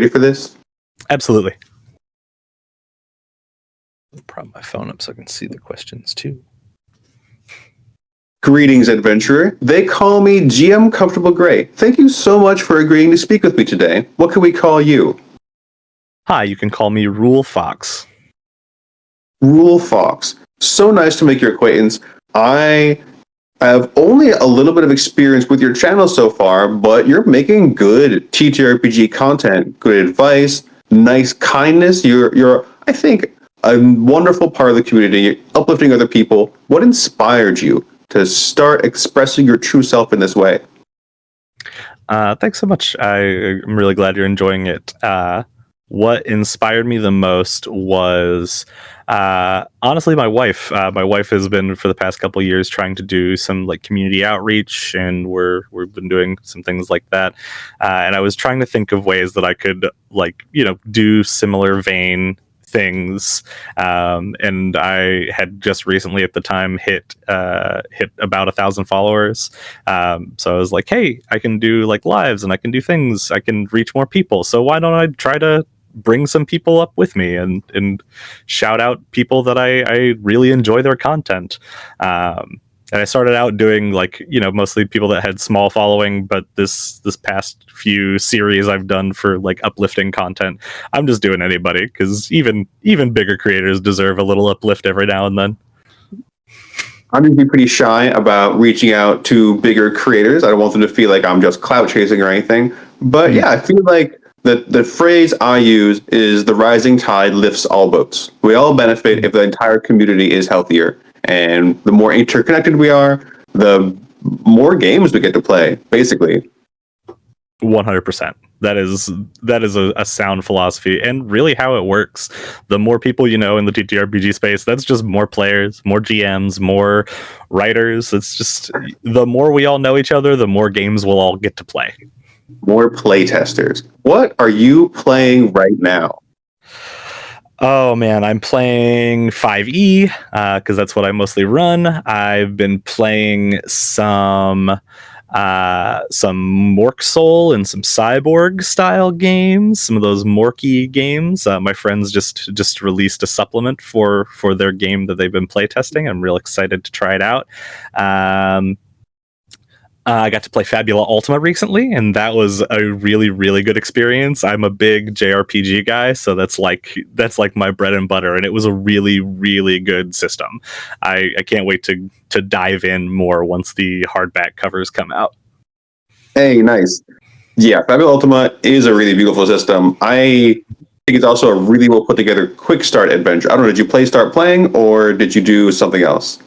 Ready for this? Absolutely. I'll prop my phone up so I can see the questions too. Greetings, adventurer. They call me GM Comfortable Gray. Thank you so much for agreeing to speak with me today. What can we call you? Hi, you can call me Ruel Fox. Ruel Fox. So nice to make your acquaintance. I have only a little bit of experience with your channel so far, but you're making good TTRPG content, good advice, nice kindness. You're I think a wonderful part of the community, uplifting other people. What inspired you to start expressing your true self in this way? Thanks so much. I'm really glad you're enjoying it. What inspired me the most was honestly my wife. My wife has been for the past couple of years trying to do some like community outreach, and we've been doing some things like that. And I was trying to think of ways that I could do similar vein things, and I had just recently at the time hit about 1,000 followers, so I was like, hey, I can do like lives and I can do things, I can reach more people, so why don't I try to bring some people up with me and shout out people that I really enjoy their content. And I started out doing mostly people that had small following, but this past few series I've done for like uplifting content, I'm just doing anybody, because even bigger creators deserve a little uplift every now and then. I'm usually pretty shy about reaching out to bigger creators. I don't want them to feel like I'm just clout chasing or anything. But yeah, I feel like the phrase I use is the rising tide lifts all boats. We all benefit if the entire community is healthier. And the more interconnected we are, the more games we get to play, basically. 100%. That is a sound philosophy, and really how it works. The more people you know in the TTRPG space, that's just more players, more GMs, more writers. It's just the more we all know each other, the more games we'll all get to play. More play testers. What are you playing right now? Oh man, I'm playing 5e because that's what I mostly run. I've been playing some Mork Soul and some Cyborg style games, some of those Morky games. My friends just released a supplement for their game that they've been playtesting. I'm real excited to try it out. I got to play Fabula Ultima recently, and that was a really, really good experience. I'm a big JRPG guy, so that's like my bread and butter, and it was a really, really good system. I can't wait to dive in more once the hardback covers come out. Hey, nice. Yeah, Fabula Ultima is a really beautiful system. I think it's also a really well put together quick start adventure. I don't know, did you start playing, or did you do something else?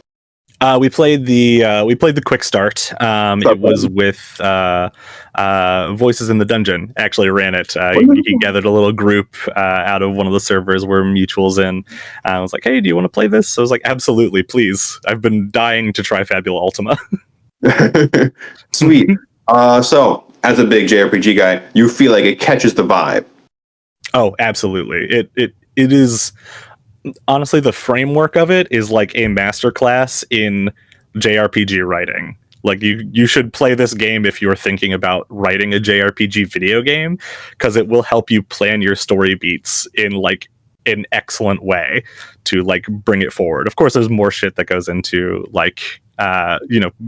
We played the quick start. It was with Voices in the Dungeon. Actually ran it. He gathered a little group out of one of the servers we're mutuals in. I was like, hey, do you want to play this? So I was like, absolutely, please. I've been dying to try Fabula Ultima. Sweet. So, as a big JRPG guy, you feel like it catches the vibe? Oh, absolutely. It is... Honestly, the framework of it is like a masterclass in JRPG writing. Like you should play this game if you're thinking about writing a JRPG video game, because it will help you plan your story beats in like an excellent way to like bring it forward. Of course, there's more shit that goes into like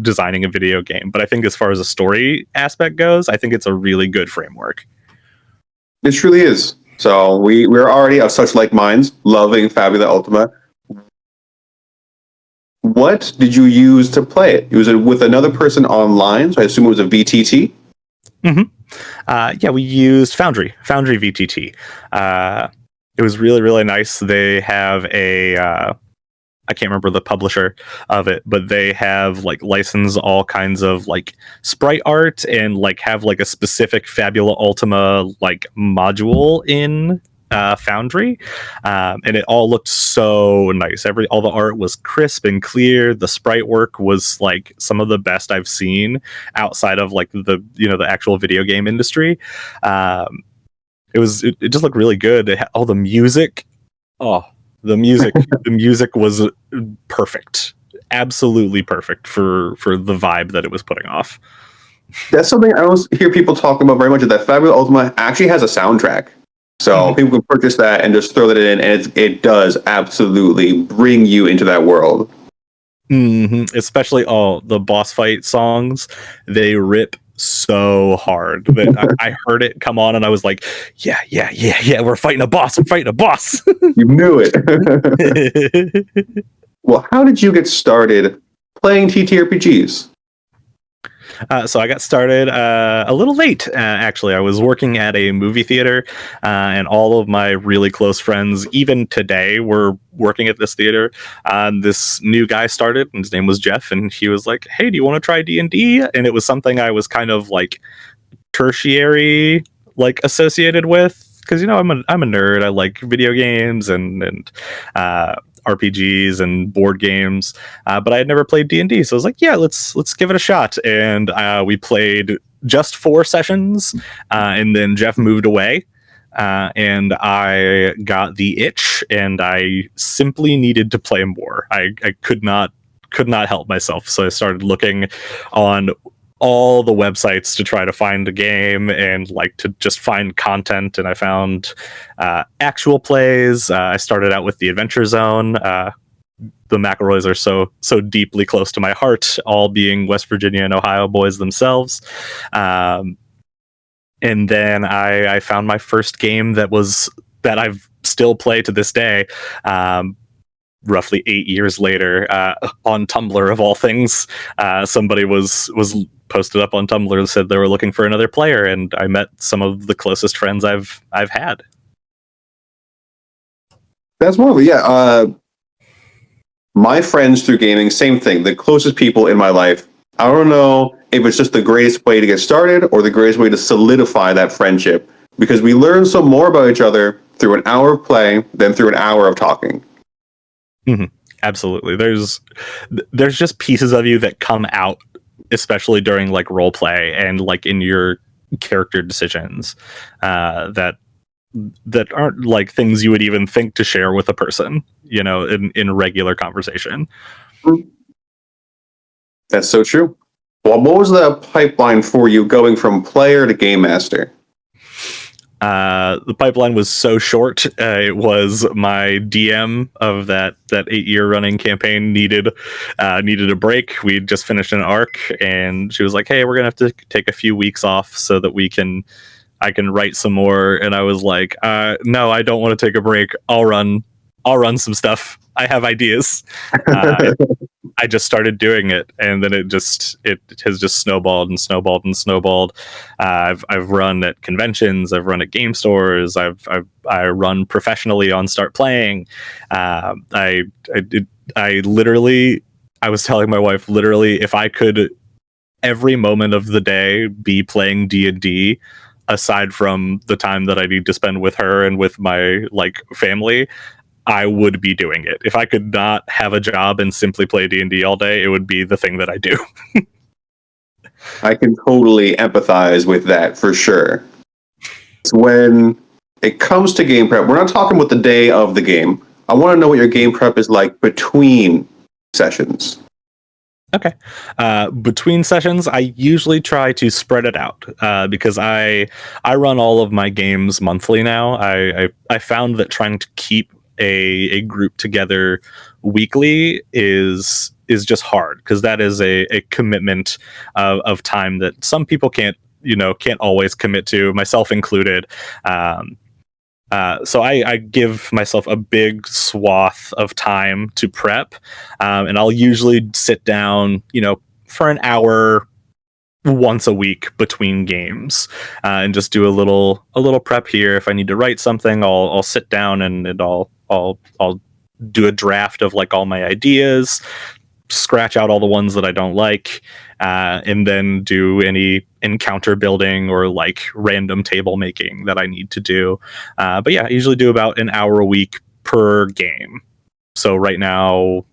designing a video game, but I think as far as a story aspect goes, I think it's a really good framework. It truly is. So we're already of such like minds, loving Fabula Ultima. What did you use to play it? Was it with another person online? So I assume it was a VTT? Mm-hmm. Yeah, we used Foundry VTT. It was really, really nice. They have a... I can't remember the publisher of it, but they have like license all kinds of like sprite art and like have like a specific Fabula Ultima like module in Foundry, and it all looked so nice. All the art was crisp and clear. The sprite work was like some of the best I've seen outside of like the actual video game industry. It just looked really good. All the music. The music was perfect, absolutely perfect for the vibe that it was putting off. That's something I don't hear people talking about very much. Is that Fabula Ultima actually has a soundtrack, so Mhm. people can purchase that and just throw that in, and it does absolutely bring you into that world. Especially all the boss fight songs, they rip so hard that I heard it come on and I was like, yeah, yeah, yeah, yeah, we're fighting a boss, we're fighting a boss. You knew it. Well, how did you get started playing TTRPGs? So I got started a little late, actually. I was working at a movie theater, and all of my really close friends, even today, were working at this theater. This new guy started, and his name was Jeff, and he was like, "Hey, do you want to try D&D?" And it was something I was kind of like tertiary, like associated with, because I'm a nerd. I like video games and RPGs and board games, but I had never played D&D, so I was like, yeah, let's give it a shot. And we played just 4 sessions, and then Jeff moved away. And I got the itch, and I simply needed to play more. I could not help myself, so I started looking on all the websites to try to find a game and like to just find content, and I found actual plays. I started out with the Adventure Zone. The McElroys are so deeply close to my heart, all being West Virginia and Ohio boys themselves. And then I found my first game that I've still play to this day. Roughly 8 years later, on Tumblr of all things, somebody was posted up on Tumblr and said they were looking for another player, and I met some of the closest friends I've had. That's wonderful. Yeah. My friends through gaming, same thing. The closest people in my life. I don't know if it's just the greatest way to get started or the greatest way to solidify that friendship, because we learn so more about each other through an hour of play than through an hour of talking. Mm-hmm. Absolutely. There's just pieces of you that come out, especially during like role play and like in your character decisions, that aren't like things you would even think to share with a person, in regular conversation. That's so true. Well, what was the pipeline for you going from player to game master? The pipeline was so short. It was my DM of that 8 year running campaign needed a break. We'd just finished an arc, and she was like, "Hey, we're gonna have to take a few weeks off so that I can write some more." And I was like, "No, I don't want to take a break. I'll run some stuff. I have ideas." I just started doing it, and then it has just snowballed and snowballed and snowballed. I've run at conventions, I've run at game stores, I run professionally on Start Playing. I literally, I was telling my wife, literally, if I could every moment of the day be playing D&D, aside from the time that I need to spend with her and with my like family, I would be doing it. If I could not have a job and simply play D&D all day, it would be the thing that I do. I can totally empathize with that for sure. It's when it comes to game prep, we're not talking about the day of the game. I want to know what your game prep is like between sessions. Okay. Between sessions, I usually try to spread it out, because I run all of my games monthly now. I found that trying to keep a group together weekly is just hard, because that is a commitment of time that some people can't always commit to, myself included. So I give myself a big swath of time to prep, and I'll usually sit down, for an hour once a week between games, and just do a little prep here. If I need to write something, I'll sit down and I'll do a draft of like all my ideas, scratch out all the ones that I don't like, and then do any encounter building or like random table making that I need to do. But yeah, I usually do about an hour a week per game. So right now,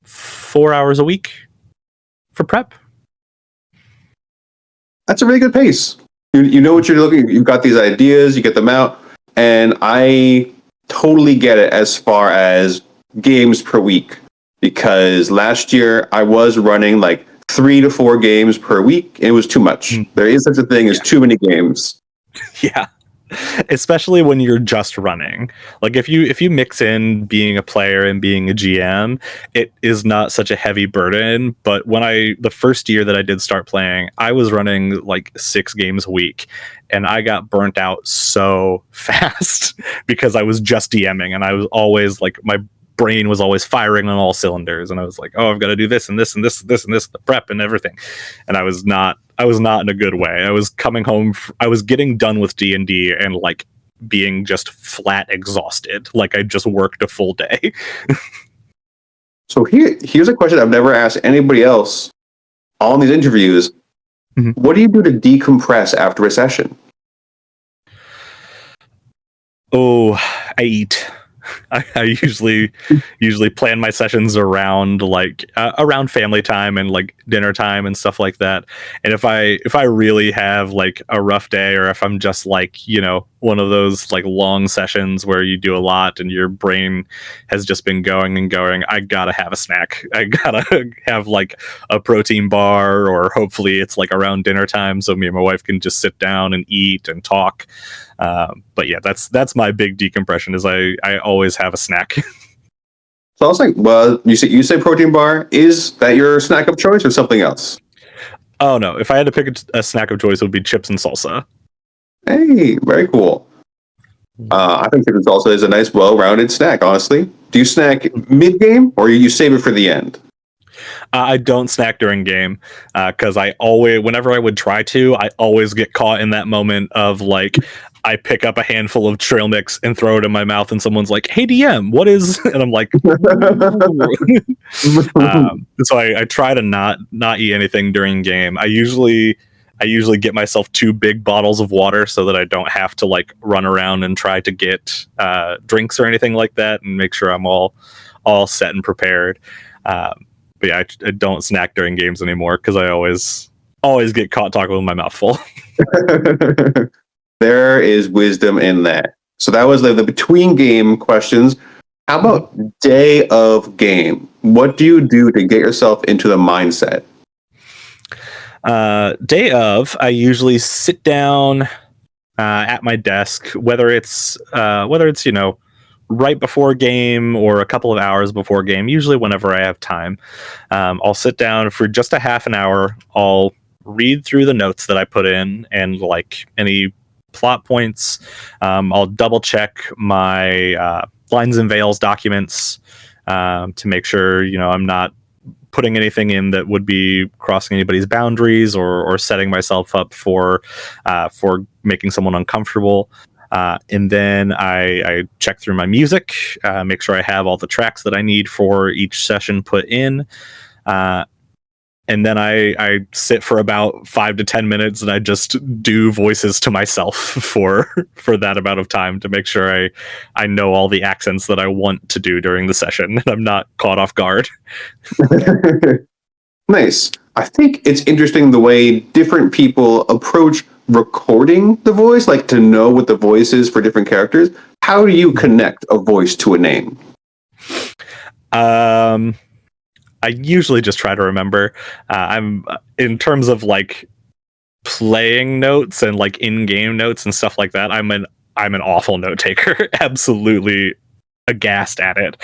4 hours a week for prep. That's a really good pace. You know what you're looking. You've got these ideas. You get them out, and I totally get it as far as games per week. Because last year I was running like 3 to 4 games per week, and it was too much. There is such a thing as too many games. Yeah. Especially when you're just running. Like if you mix in being a player and being a GM, it is not such a heavy burden. But the first year that I did start playing, I was running like 6 games a week, and I got burnt out so fast because I was just DMing, and I was always like, my brain was always firing on all cylinders, and I was like, oh, I've got to do this and this and this and this, the prep and everything. And I was not in a good way. I was coming home, I was getting done with D&D and like being just flat exhausted, like I just worked a full day. So here's a question I've never asked anybody else on these interviews. What do you do to decompress after a session? Oh, I eat. I usually plan my sessions around around family time and like dinner time and stuff like that. And if I really have like a rough day, or if I'm just like, you know, one of those like long sessions where you do a lot and your brain has just been going and going, I gotta have a snack. I gotta have like a protein bar, or hopefully it's like around dinner time so me and my wife can just sit down and eat and talk. But yeah, that's my big decompression, is I always have a snack. So I was like, well, you say protein bar. Is that your snack of choice or something else? Oh no, if I had to pick a snack of choice, it would be chips and salsa. Hey, very cool. I think chips and salsa is a nice, well-rounded snack, honestly. Do you snack mid-game, or you save it for the end? I don't snack during game, because whenever I would try to, I always get caught in that moment of like, I pick up a handful of trail mix and throw it in my mouth, and someone's like, "Hey DM, what is?" And I'm like, so I try to not eat anything during game. I usually get myself 2 big bottles of water so that I don't have to like run around and try to get drinks or anything like that, and make sure I'm all set and prepared. But yeah, I don't snack during games anymore because I always get caught talking with my mouth full. There is wisdom in that. So that was the between game questions. How about day of game? What do you do to get yourself into the mindset? Day of, I usually sit down at my desk, whether it's you know, right before game or a couple of hours before game, usually whenever I have time. I'll sit down for just a half an hour. I'll read through the notes that I put in and like any plot points. I'll double check my lines and veils documents to make sure, you know, I'm not putting anything in that would be crossing anybody's boundaries or setting myself up for making someone uncomfortable. And then I check through my music, make sure I have all the tracks that I need for each session put in. And then I sit for about 5 to 10 minutes and I just do voices to myself for that amount of time to make sure I know all the accents that I want to do during the session and I'm not caught off guard. Nice. I think it's interesting the way different people approach recording the voice, like to know what the voice is for different characters. How do you connect a voice to a name? I usually just try to remember. I'm in terms of like playing notes and like in-game notes and stuff like that. I'm an awful note taker. Absolutely aghast at it.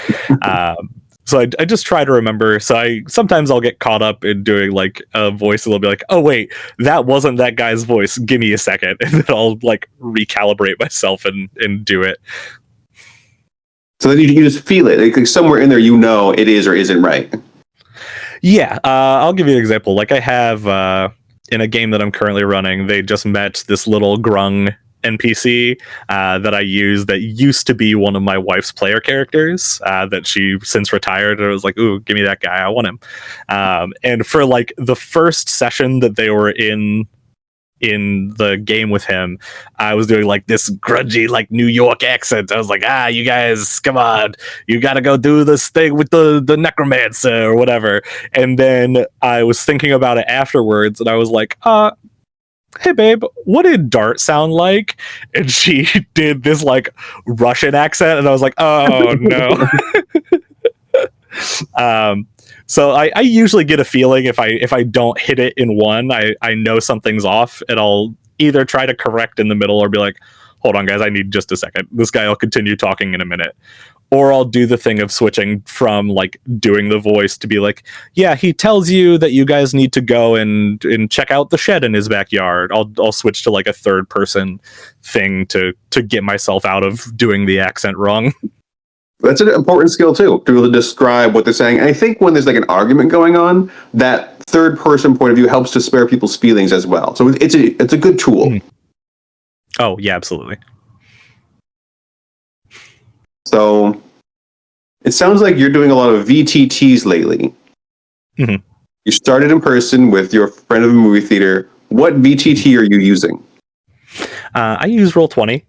So I just try to remember. So sometimes I'll get caught up in doing like a voice and they'll be like, "Oh wait, that wasn't that guy's voice. Give me a second," and then I'll like recalibrate myself and do it. So then you just feel it, like somewhere in there, you know it is or isn't right. Yeah, I'll give you an example. Like I have in a game that I'm currently running, they just met this little grung NPC that I use that used to be one of my wife's player characters that she since retired. And I was like, "Ooh, give me that guy. I want him." And for like the first session that they were in the game with him, I was doing like this grungy like New York accent. I was like, "You guys, come on, you gotta go do this thing with the necromancer or whatever." And then I was thinking about it afterwards and I was like, "Hey babe, what did Dart sound like?" And she did this like Russian accent and I was like, "Oh no." So I usually get a feeling if I don't hit it in one, I know something's off, and I'll either try to correct in the middle or be like, hold on, guys, I need just a second. This guy will continue talking in a minute. Or I'll do the thing of switching from like doing the voice to be like, yeah, he tells you that you guys need to go and check out the shed in his backyard. I'll switch to like a third person thing to get myself out of doing the accent wrong. That's an important skill too, to be able to describe what they're saying. And I think when there's like an argument going on, that third person point of view helps to spare people's feelings as well. So it's a good tool. Mm. Oh yeah, absolutely. So it sounds like you're doing a lot of VTTs lately. Mm-hmm. You started in person with your friend of the movie theater. What VTT are you using? I use Roll20.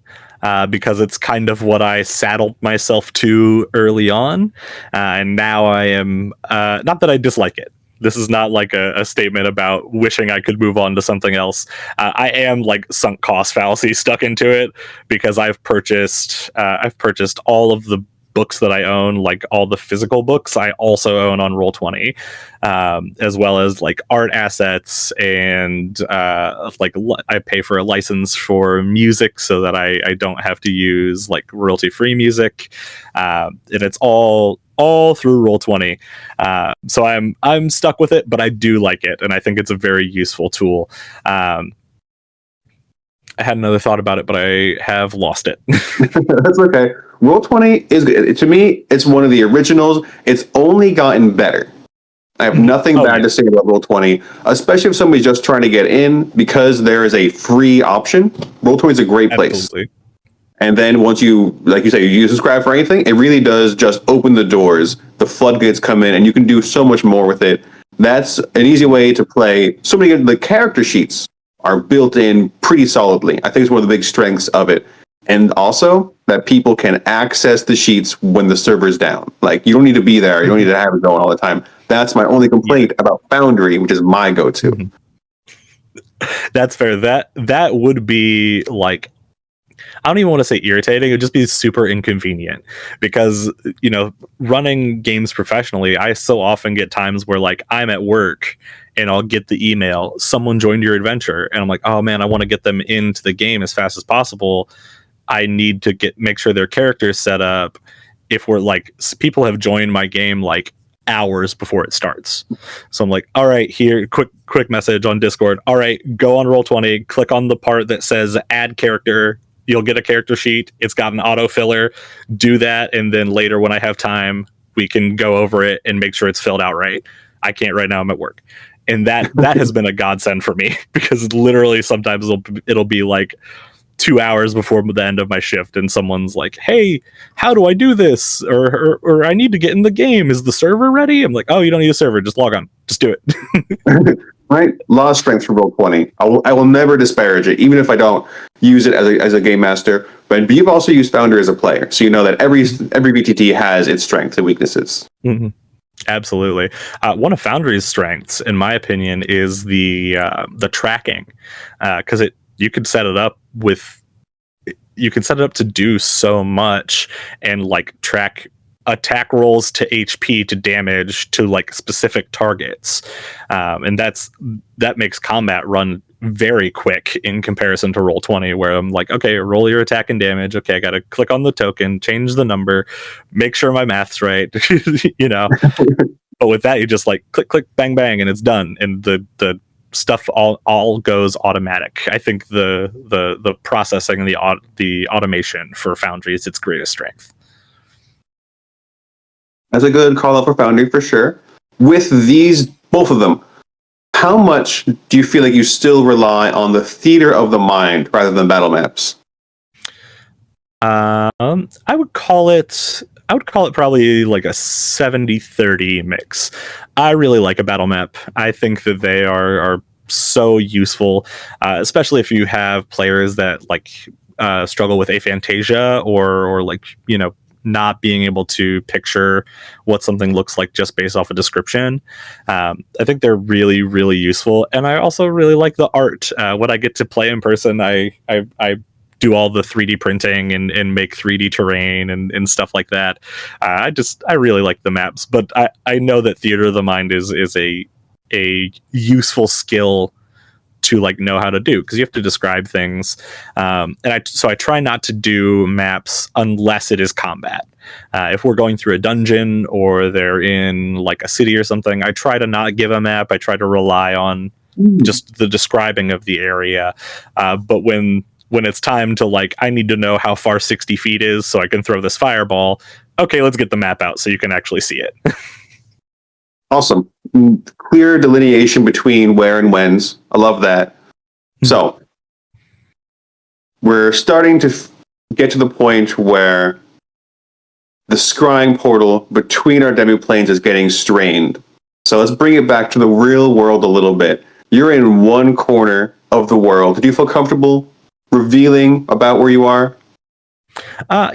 Because it's kind of what I saddled myself to early on. And now I am, not that I dislike it. This is not like a statement about wishing I could move on to something else. I am like sunk cost fallacy stuck into it because I've purchased all of the books that I own, like all the physical books I also own on Roll20, as well as like art assets and I pay for a license for music so that I don't have to use like royalty free music, and it's all through Roll20. So I'm stuck with it, but I do like it, and I think it's a very useful tool. I had another thought about it, but I have lost it. That's okay. Roll20 is good. To me, it's one of the originals. It's only gotten better. I have nothing bad to say about Roll20, especially if somebody's just trying to get in, because there is a free option. Roll20 is a great place. Absolutely. And then once you, like you say, you subscribe for anything, it really does just open the doors. The floodgates come in, and you can do so much more with it. That's an easy way to play. So many of the character sheets are built in pretty solidly. I think it's one of the big strengths of it. And also that people can access the sheets when the server's down. Like, you don't need to be there. You don't need to have it going all the time. That's my only complaint about Foundry, which is my go-to. Mm-hmm. That's fair. That would be like, I don't even want to say irritating. It would just be super inconvenient because, running games professionally, I so often get times where like I'm at work and I'll get the email, someone joined your adventure. And I'm like, oh man, I want to get them into the game as fast as possible. I need to make sure their character's set up. If we're like, people have joined my game like hours before it starts. So I'm like, all right, here, quick message on Discord. All right, go on Roll20, click on the part that says add character. You'll get a character sheet. It's got an auto filler. Do that. And then later when I have time, we can go over it and make sure it's filled out right. I can't right now. I'm at work. And that has been a godsend for me because literally sometimes it'll be like 2 hours before the end of my shift and someone's like, hey, how do I do this? Or I need to get in the game. Is the server ready? I'm like, oh, you don't need a server. Just log on. Just do it. Right? A lot of strength for Roll20. I will never disparage it, even if I don't use it as a game master. But you've also used Founder as a player, so you know that every VTT has its strengths and weaknesses. Mm-hmm. Absolutely. One of Foundry's strengths, in my opinion, is the tracking, because you could set it up to do so much and like track attack rolls to HP to damage to like specific targets, and that makes combat run very quick in comparison to Roll20, where I'm like, okay, roll your attack and damage. Okay, I gotta click on the token, change the number, make sure my math's right. But with that, you just like click bang bang and it's done, and the stuff all goes automatic. I think the processing and the automation for Foundry is its greatest strength. That's a good call out for Foundry for sure. With these, both of them, how much do you feel like you still rely on the theater of the mind rather than battle maps? I would call it probably like a 70-30 mix. I really like a battle map. I think that they are so useful, especially if you have players that like struggle with aphantasia or like, not being able to picture what something looks like just based off a description. I think they're really, really useful. And I also really like the art. When I get to play in person, I do all the 3D printing and make 3D terrain and stuff like that. I really like the maps, but I know that theater of the mind is a useful skill to like know how to do, because you have to describe things, and I try not to do maps unless it is combat. If we're going through a dungeon or they're in like a city or something, I try to not give a map. I try to rely on just the describing of the area. But when it's time to like, I need to know how far 60 feet is so I can throw this fireball. Okay, let's get the map out so you can actually see it. Awesome. Clear delineation between where and whens. I love that. So we're starting to get to the point where the scrying portal between our demi-planes is getting strained. So let's bring it back to the real world a little bit. You're in one corner of the world. Do you feel comfortable revealing about where you are?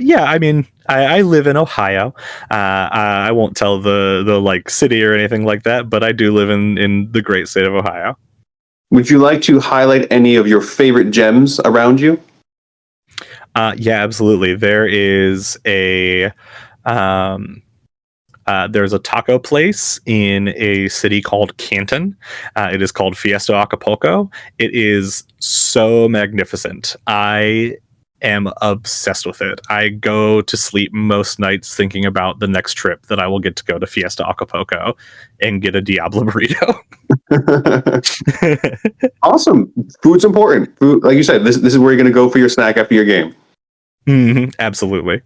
Yeah, I mean, I live in Ohio. I won't tell the like city or anything like that, but I do live in the great state of Ohio. Would you like to highlight any of your favorite gems around you? Yeah, absolutely. There's a taco place in a city called Canton. It is called Fiesta Acapulco. It is so magnificent. I am obsessed with it. I go to sleep most nights thinking about the next trip that I will get to go to Fiesta Acapulco and get a Diablo burrito. Awesome. Food's important. Food, like you said, this is where you're going to go for your snack after your game. Absolutely.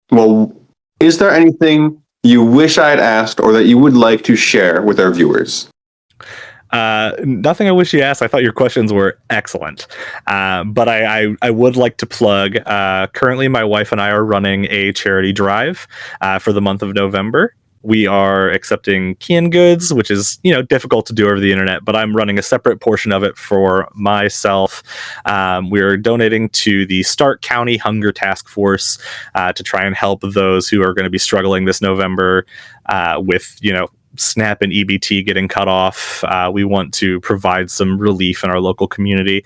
Well, is there anything you wish I had asked or that you would like to share with our viewers? Nothing I wish you asked. I thought your questions were excellent. But I would like to plug, currently my wife and I are running a charity drive for the month of November. We are accepting canned goods, which is, difficult to do over the internet, but I'm running a separate portion of it for myself. We're donating to the Stark County Hunger Task Force to try and help those who are going to be struggling this November with, SNAP and EBT getting cut off. We want to provide some relief in our local community.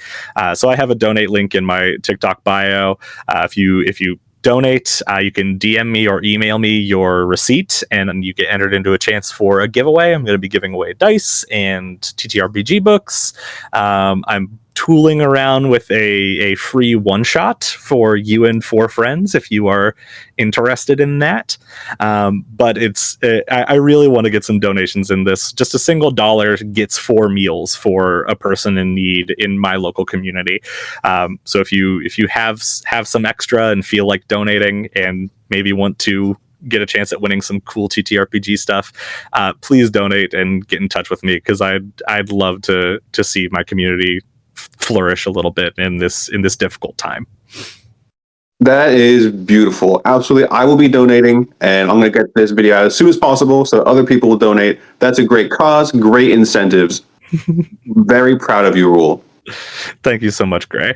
So I have a donate link in my TikTok bio. If you donate, you can DM me or email me your receipt, and you get entered into a chance for a giveaway. I'm going to be giving away dice and TTRPG books. I'm tooling around with a free one-shot for you and 4 friends if you are interested in that. But I really want to get some donations in this. Just a single dollar gets 4 meals for a person in need in my local community. So if you have some extra and feel like donating and maybe want to get a chance at winning some cool TTRPG stuff, please donate and get in touch with me, because I'd love to see my community flourish a little bit in this difficult time. That is beautiful. Absolutely. I will be donating, and I'm going to get this video out as soon as possible so other people will donate. That's a great cause, great incentives. Very proud of you, Ruel. Thank you so much, Gray.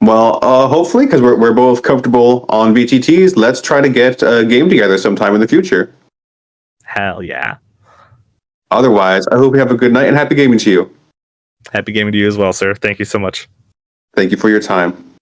Well, hopefully, because we're both comfortable on VTTs, let's try to get a game together sometime in the future. Hell yeah. Otherwise, I hope you have a good night and happy gaming to you. Happy gaming to you as well, sir. Thank you so much. Thank you for your time.